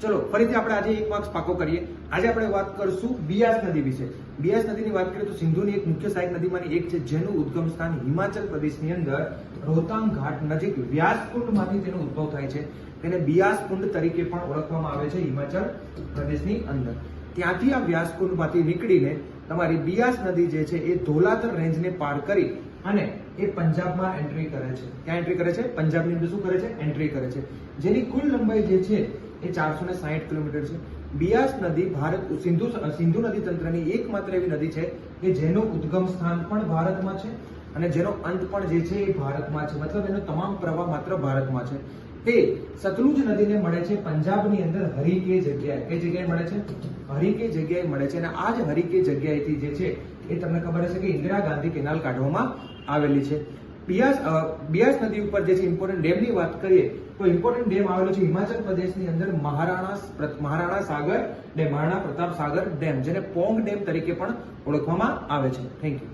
ચલો ફરીથી આપણે આજે એક માર્ક્સ પાકો કરીએ. આજે આપણે વાત કરશું બિયાસ નદી વિશે. બિયાસ નદીની વાત કરીએ તો સિંધુની એક મુખ્ય સહાયક નદીમાંની એક છે, જેનું ઉદ્ગમ સ્થાન હિમાચલ પ્રદેશની અંદર રોહતાંગ ઘાટ નજીક વ્યાસકુંડમાંથી તેનો ઉદ્ભવ થાય છે. તેને બિયાસ કુંડ તરીકે પણ ઓળખવામાં આવે છે હિમાચલ પ્રદેશની અંદર. ત્યાંથી આ વ્યાસકુંડમાંથી નીકળીને તમારી બિયાસ નદી જે છે એ ધોલાધર રેન્જને પાર કરી અને એ પંજાબમાં એન્ટ્રી કરે છે. ક્યાં એન્ટ્રી કરે છે? પંજાબની અંદર શું કરે છે? એન્ટ્રી કરે છે. જેની કુલ લંબાઈ જે છે એ 460 કિલોમીટર છે. બિયાસ નદી ભારત સિંધુ નદી તંત્રની એકમાત્ર એવી નદી છે કે જેનું ઉદ્ગમ સ્થાન પણ ભારતમાં છે અને જેનો અંત પણ જે છે એ ભારતમાં છે. મતલબ એનો તમામ પ્રવાહ માત્ર ભારતમાં છે. તે સતલુજ નદીને મળે છે પંજાબની અંદર હરીકે જગ્યાએ. કઈ જગ્યાએ મળે છે? હરીકે જગ્યાએ મળે છે. અને આ જ હરીકે જગ્યાએથી જે છે એ તમને ખબર હશે કે ઇન્દિરા ગાંધી કેનાલ કાઢવામાં આવેલી છે. બિયાસ નદી ઉપર જે છે ઇમ્પોર્ટન્ટ ડેમની વાત કરીએ તો ઇમ્પોર્ટન્ટ ડેમ આવેલો છે હિમાચલ પ્રદેશની અંદર મહારાણા સાગર ડેમ, મહારાણા પ્રતાપ સાગર ડેમ, જેને પોંગ ડેમ તરીકે પણ ઓળખવામાં આવે છે. Thank you.